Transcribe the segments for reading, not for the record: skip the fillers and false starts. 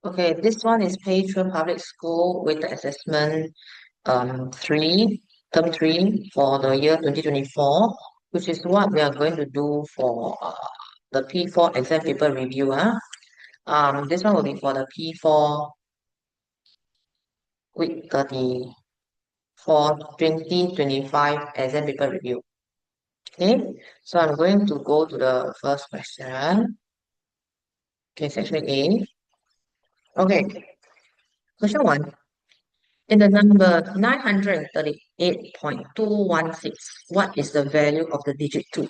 Okay, this one is pay through public school with the assessment 3, term 3 for the year 2024, which is what we are going to do for the P4 exam paper review. This one will be for the P4 week 30 for 2025 exam paper review. Okay, so I'm going to go to the first question. Okay, section A. Okay, question 1. In the number 938.216, what is the value of the digit 2?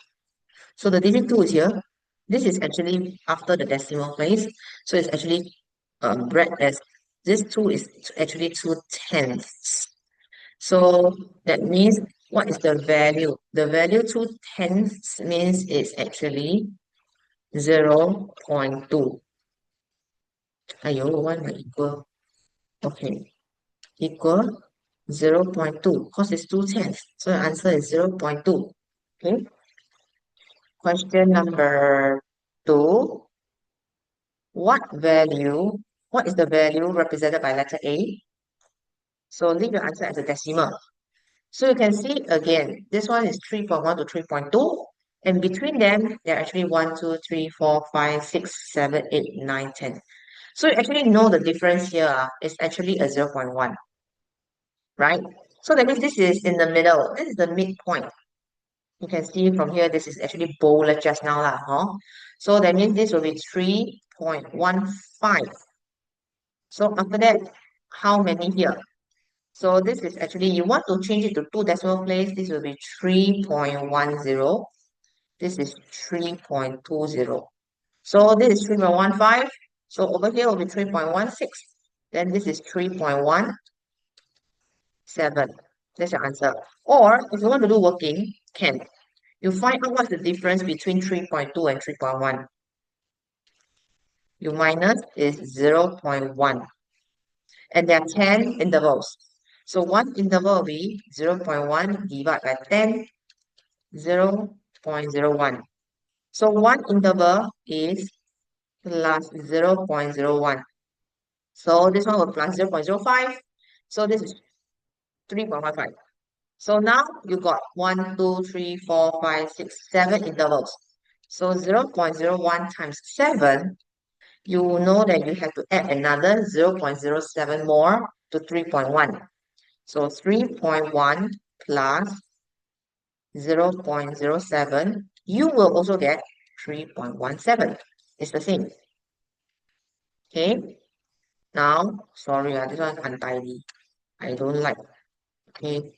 So the digit 2 is here. This is actually after the decimal place. So it's actually read as this 2 is actually 2/10. So that means what is the value? The value 2/10 means it's actually 0.2. Ayo, why not equal? Okay, equal 0.2 because it's 2/10. So the answer is 0.2. Okay. Question number 2. What is the value represented by letter A? So leave your answer as a decimal. So you can see again, this one is 3.1 to 3.2. And between them, there are actually 1, 2, 3, 4, 5, 6, 7, 8, 9, 10. So you actually know the difference here is actually a 0.1, right? So that means this is in the middle. This is the midpoint. You can see from here, this is actually bolded just now, huh? So that means this will be 3.15. So after that, how many here? So this is actually, you want to change it to 2 decimal place, this will be 3.10. This is 3.20. So this is 3.15. So over here will be 3.16. Then this is 3.17. That's your answer. Or if you want to do working, can. You find out what's the difference between 3.2 and 3.1. You minus is 0.1. And there are 10 intervals. So one interval will be 0.1 divided by 10, 0.01. So one interval is plus 0.01. So this one will plus 0.05. So this is 3.15. So now you got 1, 2, 3, 4, 5, 6, 7 intervals. So 0.01 times 7, you know that you have to add another 0.07 more to 3.1. So 3.1 plus 0.07, you will also get 3.17. It's the same. Okay. Now, sorry, this one untidy. I don't like. Okay.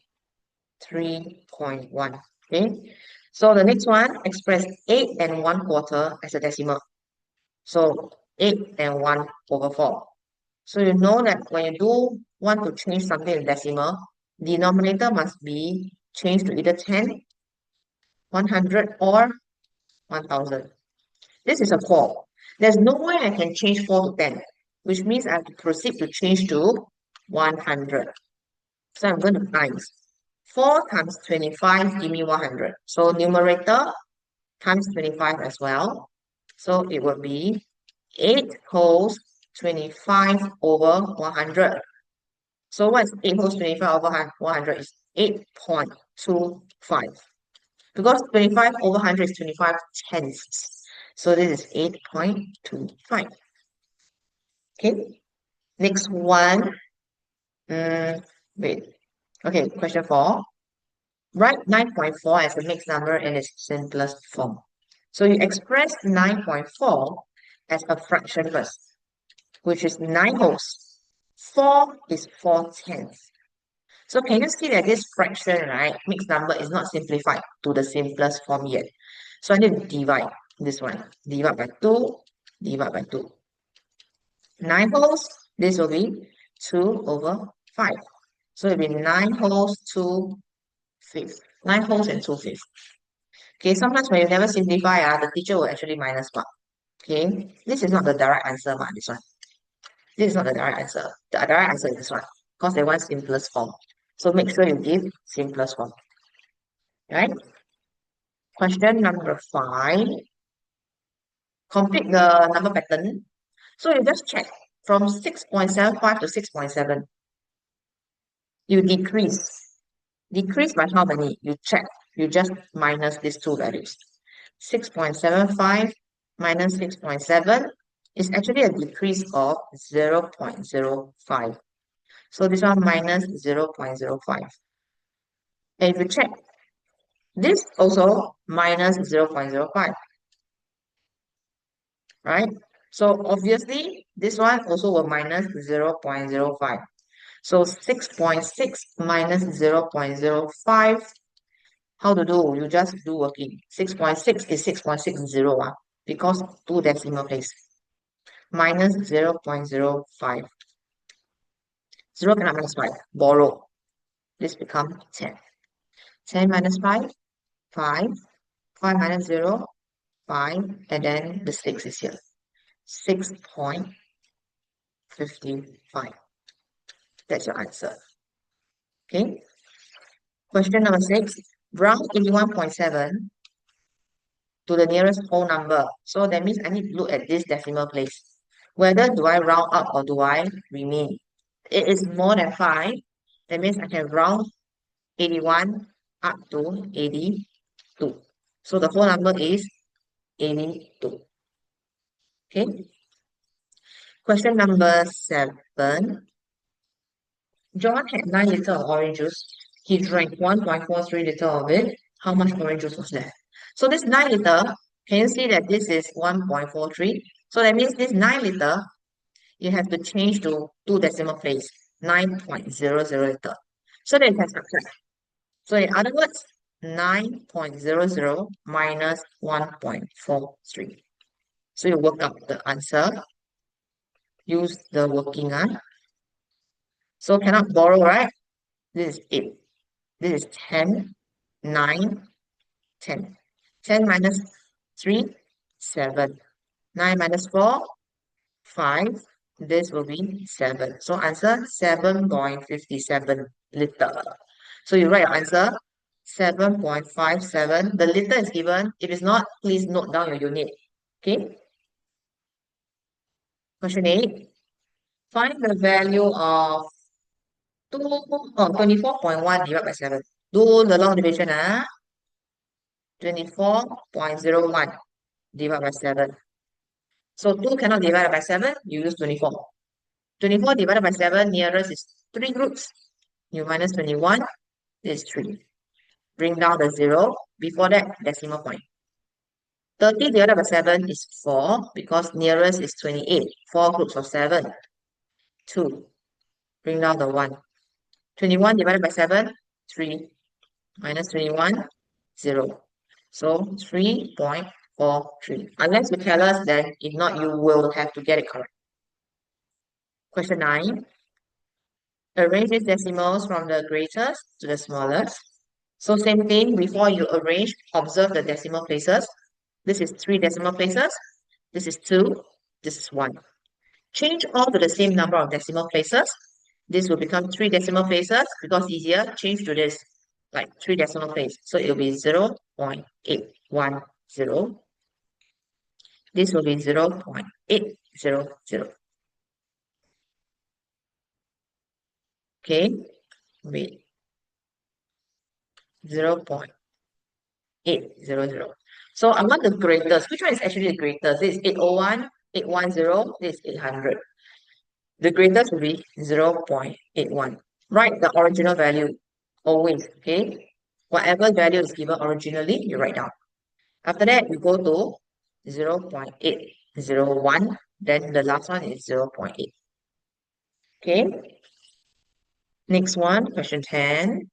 3.1. Okay. So the next one, express 8 and 1/4 as a decimal. So 8 and 1/4. So you know that when you do want to change something in decimal, denominator must be changed to either 10, 100, or 1000. This is a 4. There's no way I can change 4 to 10, which means I have to proceed to change to 100. So I'm going to times. 4 times 25 give me 100. So numerator times 25 as well. So it will be 8 wholes 25 over 100. So what is 8 wholes 25 over 100 is 8.25. Because 25 over 100 is 25 tenths. So this is 8.25. Okay. Next one. Wait. Okay, question 4. Write 9.4 as a mixed number in its simplest form. So you express 9.4 as a fraction first, which is 9 wholes. 4 is 4/10. So can you see that this fraction, right, mixed number is not simplified to the simplest form yet. So I need to divide this one. Divide by 2, divide by 2. 9 wholes, this will be 2 over 5. So it will be 9 wholes, 2/5. 9 wholes and 2/5. Okay, sometimes when you never simplify, the teacher will actually minus mark. Okay, this is not the direct answer, this one. This is not the direct answer. The direct answer is this one, because they want simplest form. So make sure you give simplest form. Right? Question number 5. Complete the number pattern. So you just check from 6.75 to 6.7. You decrease. Decrease by how many? You check. You just minus these two values. 6.75 minus 6.7 is actually a decrease of 0.05. So this one minus 0.05. And if you check, this also minus 0.05, right? So obviously, this one also will minus 0.05. So 6.6 minus 0.05. How to do? You just do working. 6.6 is 6.60 because two decimal place. Minus 0.05. 0 cannot minus 5. Borrow. This becomes 10. 10 minus 5, 5. 5 minus 0, 5. And then the 6 is here. 6.55. That's your answer. Okay. Question number 6. Round 81.7 to the nearest whole number. So that means I need to look at this decimal place. Whether do I round up or do I remain? It is more than 5. That means I can round 81 up to 82. So the whole number is 82. Okay. Question number 7. John had 9 liters of orange juice. He drank 1.43 liters of it. How much orange juice was left? So this 9 liter, can you see that this is 1.43? So that means this 9 liter, you have to change to two decimal place, 9.00 liter. So that you can subtract. So in other words, 9.00 minus 1.43. So you work out the answer. Use the working on. So cannot borrow, right? This is 8. This is 10, 9, 10. 10 minus 3, 7. 9 minus 4, 5. This will be 7. So answer 7.57 liter. So you write your answer 7.57. The liter is given. If it's not, please note down your unit. Okay. Question 8. Find the value of 24.1 divided by 7. Do the long division. 24.01 divided by 7. So 2 cannot divide by 7, you use 24. 24 divided by 7, nearest is 3 groups. You minus 21, this is 3. Bring down the 0. Before that, decimal point. 30 divided by 7 is 4 because nearest is 28. 4 groups of 7. 2. Bring down the 1. 21 divided by 7, 3. Minus 21, 0. So 3.43. Unless you tell us, then if not, you will have to get it correct. Question 9. Arrange these decimals from the greatest to the smallest. So same thing, before you arrange, observe the decimal places. This is 3 decimal places. This is 2. This is 1. Change all to the same number of decimal places. This will become 3 decimal places because easier. Change to this, like 3 decimal places. So it will be 0.810. This will be 0.800. Okay, wait. 0.800. So I want the greatest. Which one is actually the greatest? This is 801, 810, this is 800. The greatest will be 0.81. Write the original value always, okay? Whatever value is given originally, you write down. After that, you go to 0.801. Then the last one is 0.8. Okay? Next one, question 10.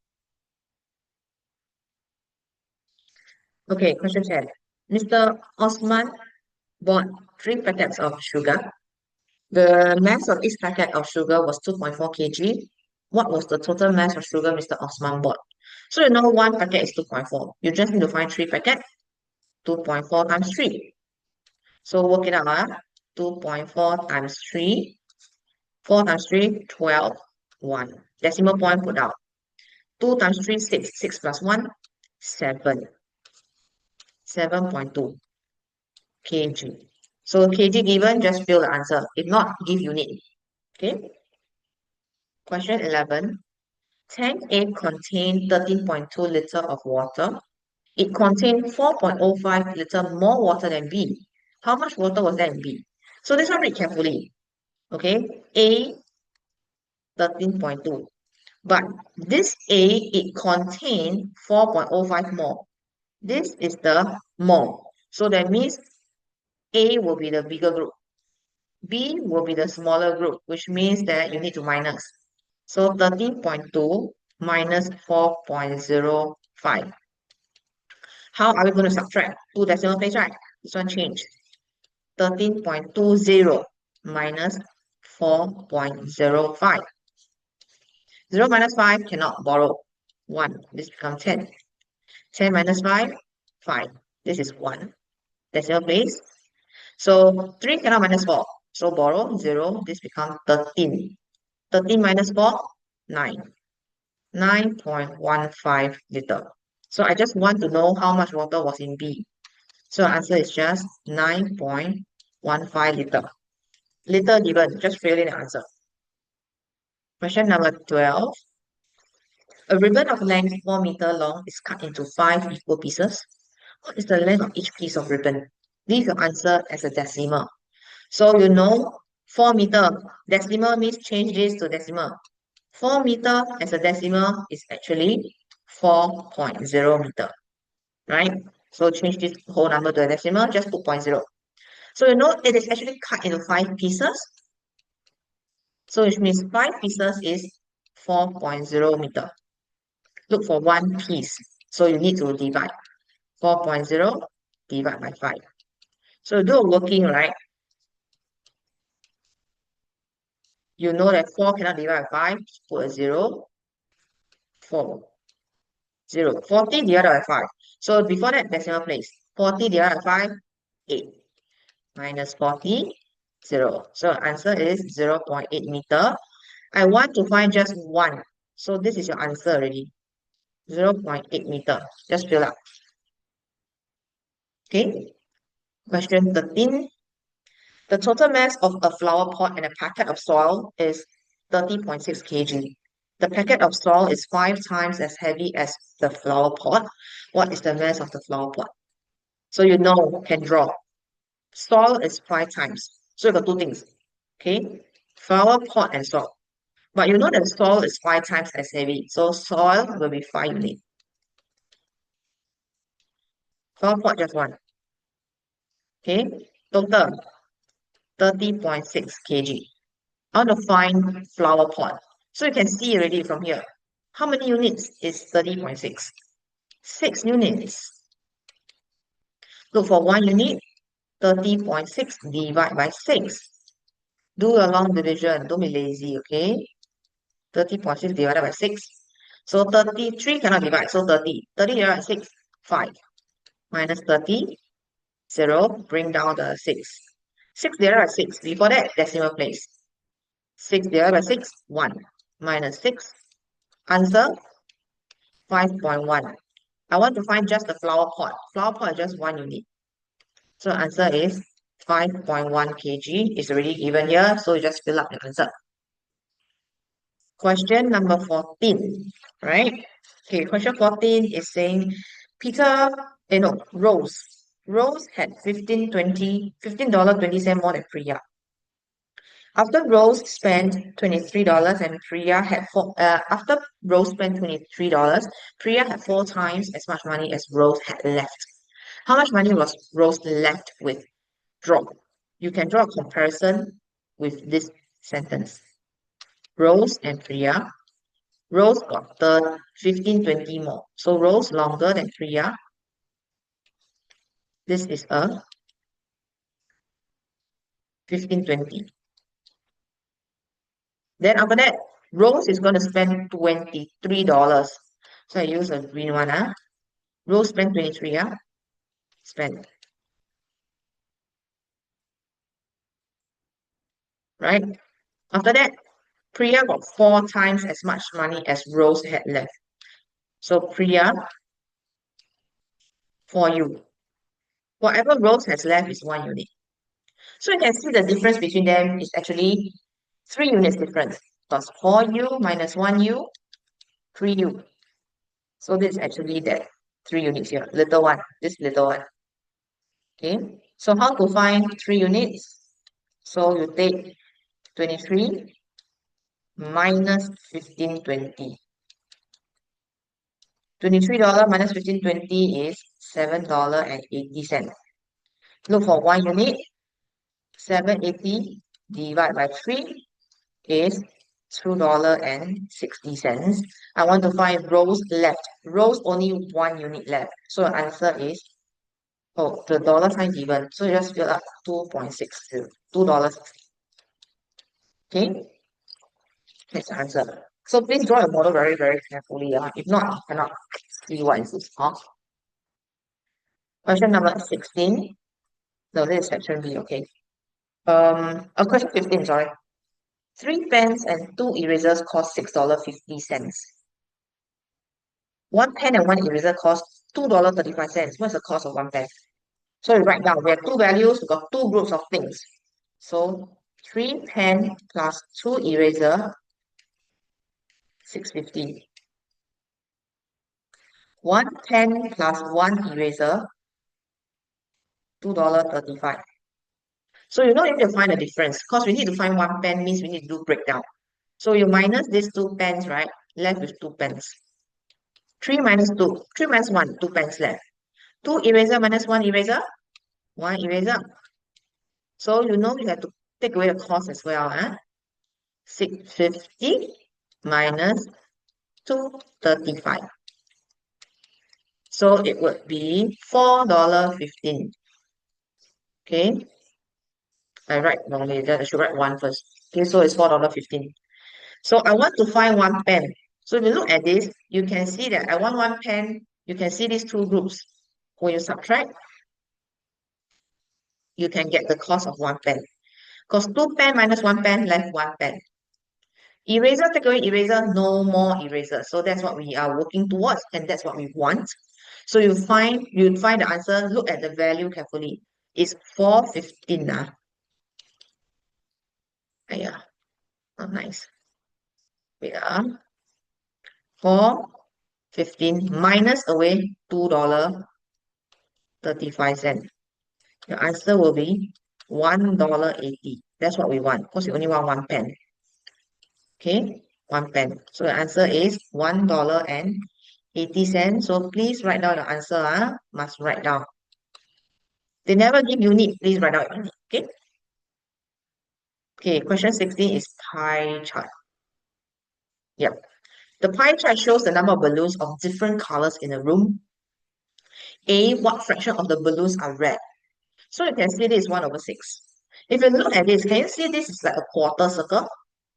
Okay, question 10. Mr. Osman bought 3 packets of sugar. The mass of each packet of sugar was 2.4 kg. What was the total mass of sugar Mr. Osman bought? So you know one packet is 2.4. You just need to find 3 packets. 2.4 times 3. So work it out. 2.4 times 3. 4 times 3, 12, 1. Decimal point put out. 2 times 3, 6. 6 plus 1, 7. 7.2 kg. So kg given, just fill the answer. If not, give unit. Okay. Question 11. Tank A contained 13.2 liter of water. It contained 4.05 liter more water than B. How much water was there in B? So this one read carefully. Okay. A 13.2. But this A, it contained 4.05 more. This is the more. So that means A will be the bigger group. B will be the smaller group, which means that you need to minus. So 13.2 minus 4.05. How are we going to subtract? Two decimal place, right? This one changed. 13.20 minus 4.05. 0 minus 5 cannot borrow. 1. This becomes 10. 10 minus 5, 5. This is 1. Decimal place. So 3 cannot minus 4. So borrow 0. This becomes 13. 13 minus 4, 9. 9.15 liter. So I just want to know how much water was in B. So answer is just 9.15 liter. Liter given, just fill in the answer. Question number 12. A ribbon of length 4 meter long is cut into 5 equal pieces. What is the length of each piece of ribbon? Leave your answer as a decimal. So you know 4 meter. Decimal means change this to decimal. 4 meter as a decimal is actually 4.0 meter. Right? So change this whole number to a decimal, just put 0.0. So you know it is actually cut into 5 pieces. So which means 5 pieces is 4.0 meter. Look for one piece. So you need to divide. 4.0 divided by 5. So do a working, right? You know that 4 cannot divide by 5. Put a 0. 4. 0. 40 divided by 5. So before that, decimal place. 40 divided by 5, 8. Minus 40, 0. So answer is 0.8 meter. I want to find just one. So this is your answer already. 0.8 meter. Just fill up. Okay. Question 13. The total mass of a flower pot and a packet of soil is 30.6 kg. The packet of soil is 5 times as heavy as the flower pot. What is the mass of the flower pot? So you know, can draw. Soil is 5 times. So you got two things. Okay. Flower pot and soil. But you know that soil is 5 times as heavy. So soil will be 5 units. Flower pot just 1. Okay. Total 30.6 kg. I want to find flower pot. So you can see already from here. How many units is 30.6? 6 units. Look for 1 unit. 30.6 divided by 6. Do a long division. Don't be lazy, okay? 30.6 divided by 6. So 33 cannot divide. So 30. 30 divided by 6, 5. Minus 30, 0. Bring down the 6. 6 divided by 6. Before that, decimal place. 6 divided by 6, 1. Minus 6. Answer 5.1. I want to find just the flower pot. Flower pot is just 1 unit. So answer is 5.1 kg. It's already given here. So you just fill up the answer. Question number 14. Right? Okay, question 14 is saying Peter, no, Rose. Rose had $15.20 more than Priya. After Rose spent $23 and Priya had after Rose spent $23, Priya had 4 times as much money as Rose had left. How much money was Rose left with? Draw. You can draw a comparison with this sentence. Rose and Priya. Rose got the 15-20 more. So Rose longer than Priya. This is a 15-20. Then after that, Rose is going to spend $23. So I use a green one. Rose spent 23. Spend. Right? After that, Priya got 4 times as much money as Rose had left. So Priya, for you. Whatever Rose has left is 1 unit. So you can see the difference between them is actually 3 units difference. Plus 4U minus 1U, 3U. So this is actually that 3 units here. Little one, this little one. Okay. So how to find 3 units? So you take 23 minus 1520. $23 minus 1520 is $7.80. Look for 1 unit. 780 divided by 3 is $2.60. I want to find rows left. Rows only 1 unit left. So the answer is, oh, the dollar sign given. So you just fill up 2.60, $2. Okay, that's the answer. So please draw your model very, very carefully. If not, you cannot see what is this. Question number 16. No, this is section B, okay. Question 15, sorry. 3 pens and 2 erasers cost $6.50. 1 pen and 1 eraser cost $2.35. What's the cost of 1 pen? So we write down, we have 2 values, we got 2 groups of things. So 3 pen plus 2 eraser, 650. 1 pen plus 1 eraser, $2.35. So you don't need to find the difference because we need to find 1 pen means we need to do breakdown. So you minus these 2 pens, right? Left with 2 pens. 3 minus 2. 3 minus 1, 2 pens left. 2 eraser minus 1 eraser, 1 eraser. So you know you have to take away the cost as well. 650 minus 235. So it would be $4.15. Okay. I write wrongly. Then I should write 1 first. Okay, so it's $4.15. So I want to find 1 pen. So if you look at this, you can see that I want 1 pen. You can see these 2 groups. When you subtract, you can get the cost of 1 pen. Because 2 pen minus 1 pen left 1 pen. Eraser, take away eraser, no more eraser. So that's what we are working towards, and that's what we want. So you find the answer, look at the value carefully. It's 415. Yeah, not nice. Wait, 415 minus away $2.35. Your answer will be $1.80. That's what we want, because we only want 1 pen. Okay, 1 pen. So the answer is $1.80. So please write down your answer. Must write down. They never give unit. Please write down unit. Okay. Okay. Question 16 is pie chart. Yep. The pie chart shows the number of balloons of different colors in a room. A, what fraction of the balloons are red? So you can see this is 1/6. If you look at this, can you see this is like a quarter circle?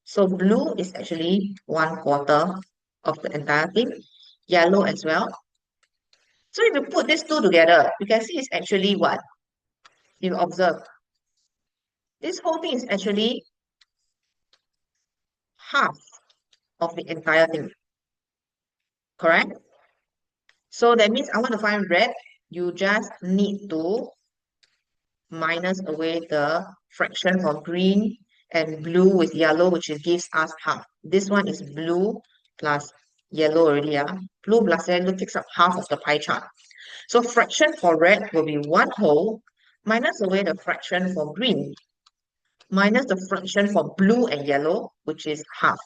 So blue is actually 1/4 of the entire thing. Yellow as well. So if you put these two together, you can see it's actually what? You observe. This whole thing is actually half of the entire thing. Correct? So that means I want to find red. You just need to minus away the fraction for green and blue with yellow, which gives us half. This one is blue plus yellow already. Blue plus yellow takes up half of the pie chart. So fraction for red will be 1 whole minus away the fraction for green minus the fraction for blue and yellow, which is half.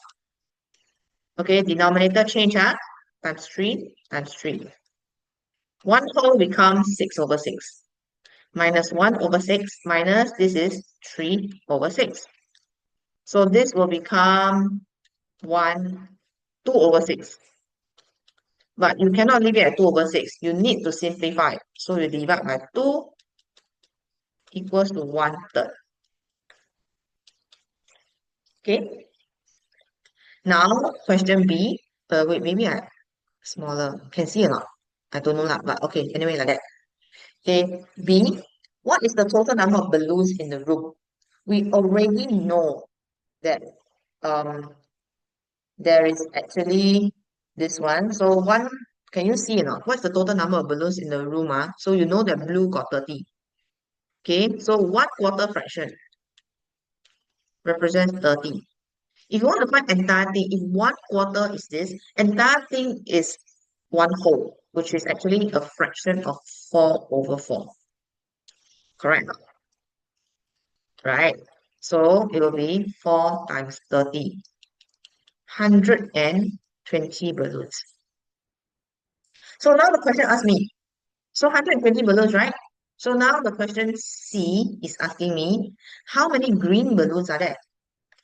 Okay, denominator change, times 3 times 3. 1 whole becomes 6/6. Minus 1/6 minus this is 3/6. So this will become 2/6. But you cannot leave it at 2/6. You need to simplify. So you divide by 2 equals to 1/3. Okay. Now question B. Wait, maybe I smaller. Can see or not? I don't know lah, but okay, anyway, like that. Okay, B. What is the total number of balloons in the room? We already know that there is actually this one. So one, can you see or not? What's the total number of balloons in the room? So you know that blue got 30. Okay, so 1/4 fraction represents 30. If you want to find entire thing, if 1/4 is this, entire thing is one whole, which is actually a fraction of 4/4. Correct, right? So it will be 4 times 30, 120 balloons. So now the question asks me, so 120 balloons, right? So now the question C is asking me, how many green balloons are there?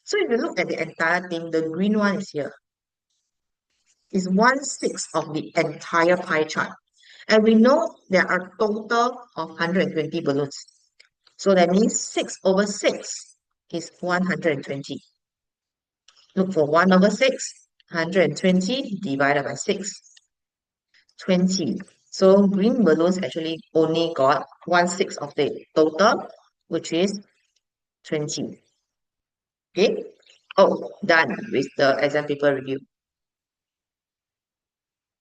So if you look at the entire thing, the green one is here. Is 1/6 of the entire pie chart. And we know there are total of 120 balloons. So that means 6/6 is 120. Look for 1/6, 120 divided by 6, 20. So green balloons actually only got 1/6 of the total, which is 20. Okay? Oh, done with the exam paper review.